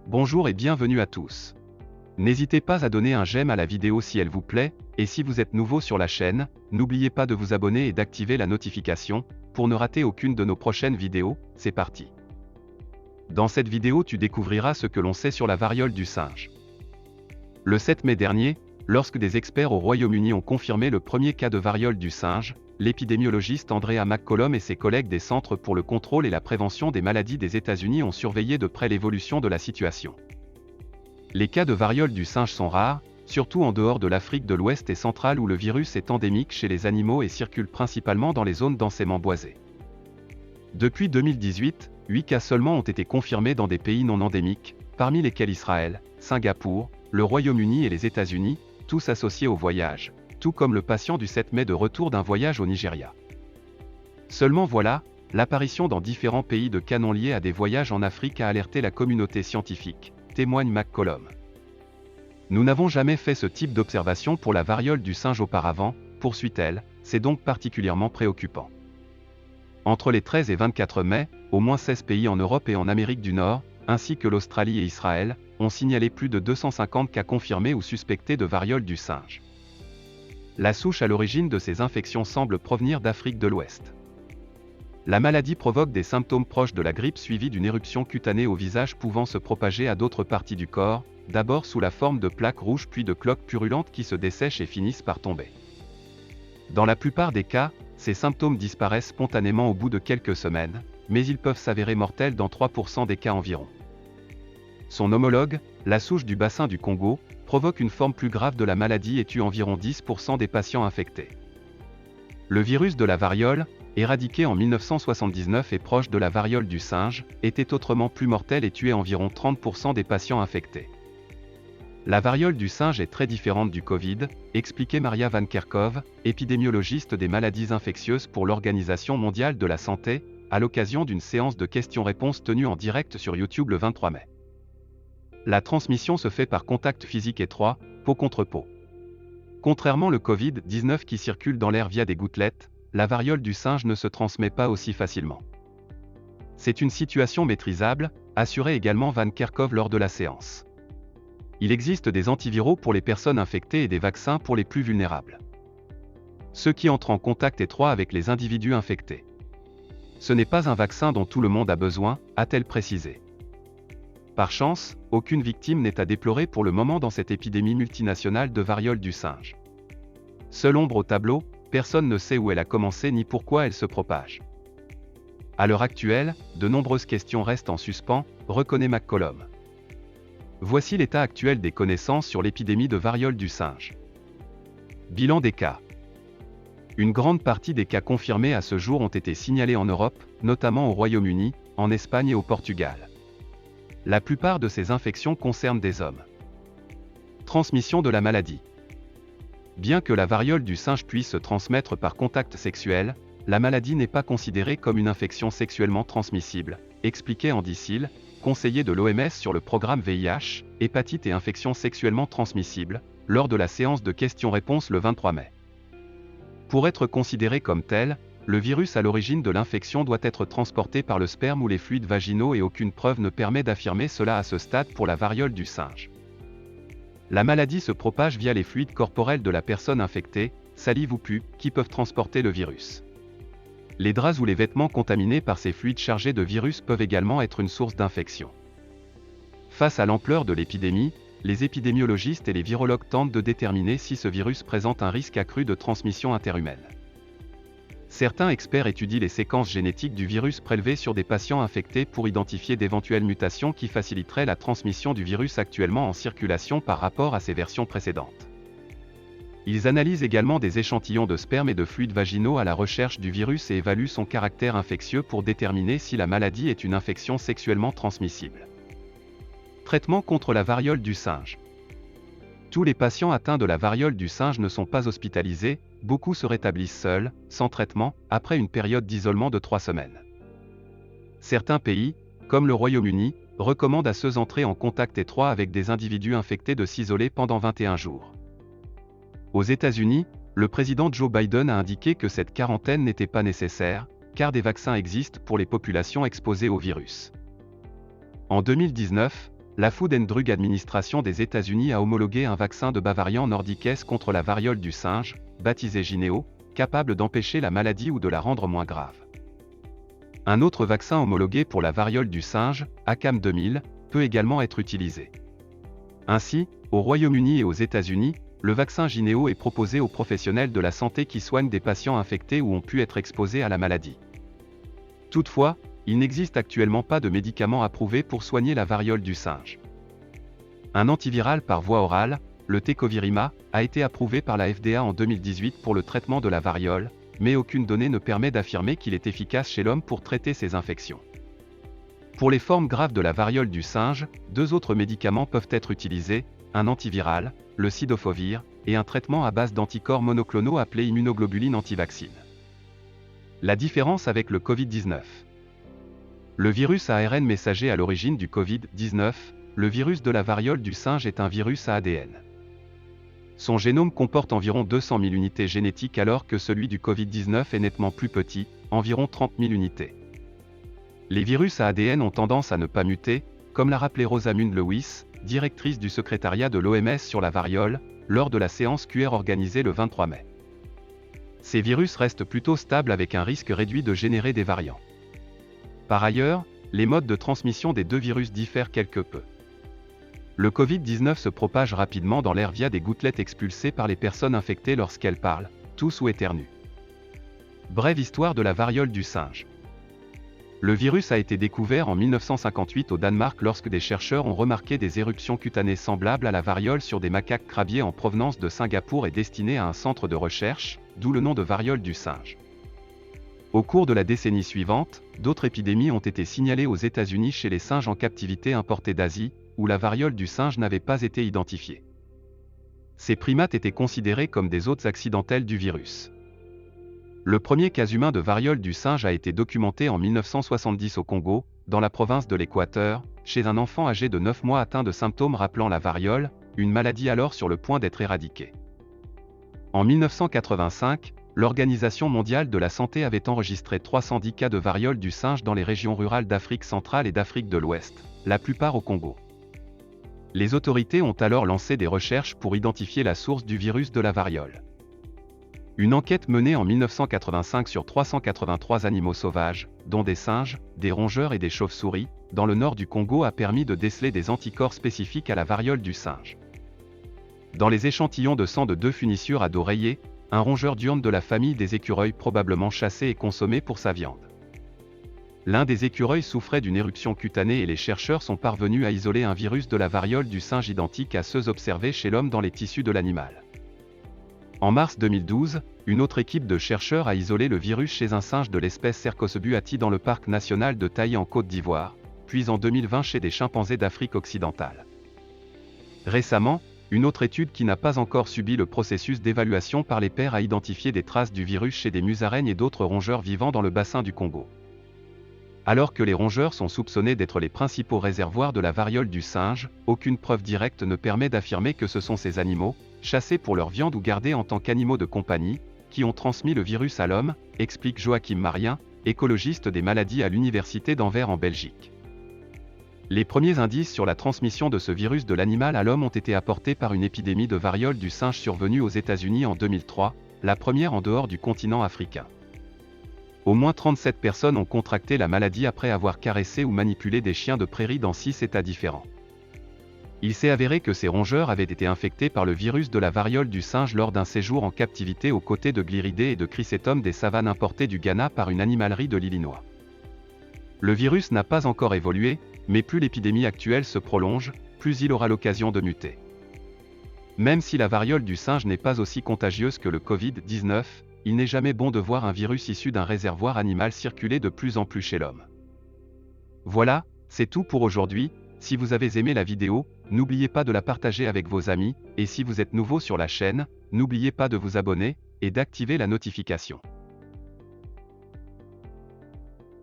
Bonjour et bienvenue à tous. N'hésitez pas à donner un j'aime à la vidéo si elle vous plaît, et si vous êtes nouveau sur la chaîne, n'oubliez pas de vous abonner et d'activer la notification, pour ne rater aucune de nos prochaines vidéos. C'est parti. Dans cette vidéo tu découvriras ce que l'on sait sur la variole du singe. Le 7 mai dernier, lorsque des experts au Royaume-Uni ont confirmé le premier cas de variole du singe, l'épidémiologiste Andrea McCollum et ses collègues des Centres pour le contrôle et la prévention des maladies des États-Unis ont surveillé de près l'évolution de la situation. Les cas de variole du singe sont rares, surtout en dehors de l'Afrique de l'Ouest et centrale où le virus est endémique chez les animaux et circule principalement dans les zones densément boisées. Depuis 2018, 8 cas seulement ont été confirmés dans des pays non endémiques, parmi lesquels Israël, Singapour, le Royaume-Uni et les États-Unis, tous associés au voyage, tout comme le patient du 7 mai de retour d'un voyage au Nigeria. Seulement voilà, l'apparition dans différents pays de cas non liés à des voyages en Afrique a alerté la communauté scientifique, témoigne McCollum. Nous n'avons jamais fait ce type d'observation pour la variole du singe auparavant, poursuit-elle, c'est donc particulièrement préoccupant. Entre les 13 et 24 mai, au moins 16 pays en Europe et en Amérique du Nord, ainsi que l'Australie et Israël, ont signalé plus de 250 cas confirmés ou suspectés de variole du singe. La souche à l'origine de ces infections semble provenir d'Afrique de l'Ouest. La maladie provoque des symptômes proches de la grippe suivis d'une éruption cutanée au visage pouvant se propager à d'autres parties du corps, d'abord sous la forme de plaques rouges puis de cloques purulentes qui se dessèchent et finissent par tomber. Dans la plupart des cas, ces symptômes disparaissent spontanément au bout de quelques semaines, mais ils peuvent s'avérer mortels dans 3% des cas environ. Son homologue, la souche du bassin du Congo, provoque une forme plus grave de la maladie et tue environ 10% des patients infectés. Le virus de la variole, éradiqué en 1979 et proche de la variole du singe, était autrement plus mortel et tuait environ 30% des patients infectés. La variole du singe est très différente du Covid, expliquait Maria Van Kerkhove, épidémiologiste des maladies infectieuses pour l'Organisation mondiale de la santé, à l'occasion d'une séance de questions-réponses tenue en direct sur YouTube le 23 mai. La transmission se fait par contact physique étroit, peau contre peau. Contrairement au Covid-19 qui circule dans l'air via des gouttelettes, la variole du singe ne se transmet pas aussi facilement. C'est une situation maîtrisable, assurait également Van Kerkhove lors de la séance. Il existe des antiviraux pour les personnes infectées et des vaccins pour les plus vulnérables. Ceux qui entrent en contact étroit avec les individus infectés. Ce n'est pas un vaccin dont tout le monde a besoin, a-t-elle précisé. Par chance, aucune victime n'est à déplorer pour le moment dans cette épidémie multinationale de variole du singe. Seule ombre au tableau, personne ne sait où elle a commencé ni pourquoi elle se propage. À l'heure actuelle, de nombreuses questions restent en suspens, reconnaît McCollum. Voici l'état actuel des connaissances sur l'épidémie de variole du singe. Bilan des cas. Une grande partie des cas confirmés à ce jour ont été signalés en Europe, notamment au Royaume-Uni, en Espagne et au Portugal. La plupart de ces infections concernent des hommes. Transmission de la maladie. Bien que la variole du singe puisse se transmettre par contact sexuel, la maladie n'est pas considérée comme une infection sexuellement transmissible, expliquait Andy Seal, conseiller de l'OMS sur le programme VIH, hépatite et infections sexuellement transmissibles, lors de la séance de questions-réponses le 23 mai. Pour être considéré comme tel, le virus à l'origine de l'infection doit être transporté par le sperme ou les fluides vaginaux et aucune preuve ne permet d'affirmer cela à ce stade pour la variole du singe. La maladie se propage via les fluides corporels de la personne infectée, salive ou pus, qui peuvent transporter le virus. Les draps ou les vêtements contaminés par ces fluides chargés de virus peuvent également être une source d'infection. Face à l'ampleur de l'épidémie, les épidémiologistes et les virologues tentent de déterminer si ce virus présente un risque accru de transmission interhumaine. Certains experts étudient les séquences génétiques du virus prélevées sur des patients infectés pour identifier d'éventuelles mutations qui faciliteraient la transmission du virus actuellement en circulation par rapport à ses versions précédentes. Ils analysent également des échantillons de sperme et de fluides vaginaux à la recherche du virus et évaluent son caractère infectieux pour déterminer si la maladie est une infection sexuellement transmissible. Traitement contre la variole du singe. Tous les patients atteints de la variole du singe ne sont pas hospitalisés, beaucoup se rétablissent seuls, sans traitement, après une période d'isolement de 3 semaines. Certains pays, comme le Royaume-Uni, recommandent à ceux entrés en contact étroit avec des individus infectés de s'isoler pendant 21 jours. Aux États-Unis, le président Joe Biden a indiqué que cette quarantaine n'était pas nécessaire, car des vaccins existent pour les populations exposées au virus. En 2019, La Food and Drug Administration des États-Unis a homologué un vaccin de Bavarian Nordiques contre la variole du singe, baptisé Jynneos, capable d'empêcher la maladie ou de la rendre moins grave. Un autre vaccin homologué pour la variole du singe, ACAM 2000, peut également être utilisé. Ainsi, au Royaume-Uni et aux États-Unis, le vaccin Jynneos est proposé aux professionnels de la santé qui soignent des patients infectés ou ont pu être exposés à la maladie. Toutefois, il n'existe actuellement pas de médicament approuvé pour soigner la variole du singe. Un antiviral par voie orale, le Tecovirima, a été approuvé par la FDA en 2018 pour le traitement de la variole, mais aucune donnée ne permet d'affirmer qu'il est efficace chez l'homme pour traiter ces infections. Pour les formes graves de la variole du singe, 2 autres médicaments peuvent être utilisés, un antiviral, le Cidofovir, et un traitement à base d'anticorps monoclonaux appelé immunoglobuline antivaccine. La différence avec le Covid-19. Le virus ARN messager à l'origine du Covid-19, le virus de la variole du singe est un virus à ADN. Son génome comporte environ 200 000 unités génétiques alors que celui du Covid-19 est nettement plus petit, environ 30 000 unités. Les virus à ADN ont tendance à ne pas muter, comme l'a rappelé Rosamund Lewis, directrice du secrétariat de l'OMS sur la variole, lors de la séance QR organisée le 23 mai. Ces virus restent plutôt stables avec un risque réduit de générer des variants. Par ailleurs, les modes de transmission des 2 virus diffèrent quelque peu. Le Covid-19 se propage rapidement dans l'air via des gouttelettes expulsées par les personnes infectées lorsqu'elles parlent, toussent ou éternuent. Brève histoire de la variole du singe. Le virus a été découvert en 1958 au Danemark lorsque des chercheurs ont remarqué des éruptions cutanées semblables à la variole sur des macaques crabiers en provenance de Singapour et destinés à un centre de recherche, d'où le nom de variole du singe. Au cours de la décennie suivante, d'autres épidémies ont été signalées aux États-Unis chez les singes en captivité importés d'Asie, où la variole du singe n'avait pas été identifiée. Ces primates étaient considérés comme des hôtes accidentels du virus. Le premier cas humain de variole du singe a été documenté en 1970 au Congo, dans la province de l'Équateur, chez un enfant âgé de 9 mois atteint de symptômes rappelant la variole, une maladie alors sur le point d'être éradiquée. En 1985, l'Organisation mondiale de la santé avait enregistré 310 cas de variole du singe dans les régions rurales d'Afrique centrale et d'Afrique de l'Ouest, la plupart au Congo. Les autorités ont alors lancé des recherches pour identifier la source du virus de la variole. Une enquête menée en 1985 sur 383 animaux sauvages, dont des singes, des rongeurs et des chauves-souris, dans le nord du Congo a permis de déceler des anticorps spécifiques à la variole du singe. Dans les échantillons de sang de 2 funissures à dos rayé, un rongeur diurne de la famille des écureuils probablement chassé et consommé pour sa viande. L'un des écureuils souffrait d'une éruption cutanée et les chercheurs sont parvenus à isoler un virus de la variole du singe identique à ceux observés chez l'homme dans les tissus de l'animal. En mars 2012, une autre équipe de chercheurs a isolé le virus chez un singe de l'espèce Cercosebuati dans le parc national de Taï en Côte d'Ivoire, puis en 2020 chez des chimpanzés d'Afrique occidentale. Récemment, une autre étude qui n'a pas encore subi le processus d'évaluation par les pairs a identifié des traces du virus chez des musaraignes et d'autres rongeurs vivant dans le bassin du Congo. Alors que les rongeurs sont soupçonnés d'être les principaux réservoirs de la variole du singe, aucune preuve directe ne permet d'affirmer que ce sont ces animaux, chassés pour leur viande ou gardés en tant qu'animaux de compagnie, qui ont transmis le virus à l'homme, explique Joachim Marien, écologiste des maladies à l'université d'Anvers en Belgique. Les premiers indices sur la transmission de ce virus de l'animal à l'homme ont été apportés par une épidémie de variole du singe survenue aux États-Unis en 2003, la première en dehors du continent africain. Au moins 37 personnes ont contracté la maladie après avoir caressé ou manipulé des chiens de prairie dans 6 États différents. Il s'est avéré que ces rongeurs avaient été infectés par le virus de la variole du singe lors d'un séjour en captivité aux côtés de gliridés et de chrysétomes des savanes importés du Ghana par une animalerie de l'Illinois. Le virus n'a pas encore évolué, mais plus l'épidémie actuelle se prolonge, plus il aura l'occasion de muter. Même si la variole du singe n'est pas aussi contagieuse que le Covid-19, il n'est jamais bon de voir un virus issu d'un réservoir animal circuler de plus en plus chez l'homme. Voilà, c'est tout pour aujourd'hui. Si vous avez aimé la vidéo, n'oubliez pas de la partager avec vos amis, et si vous êtes nouveau sur la chaîne, n'oubliez pas de vous abonner, et d'activer la notification.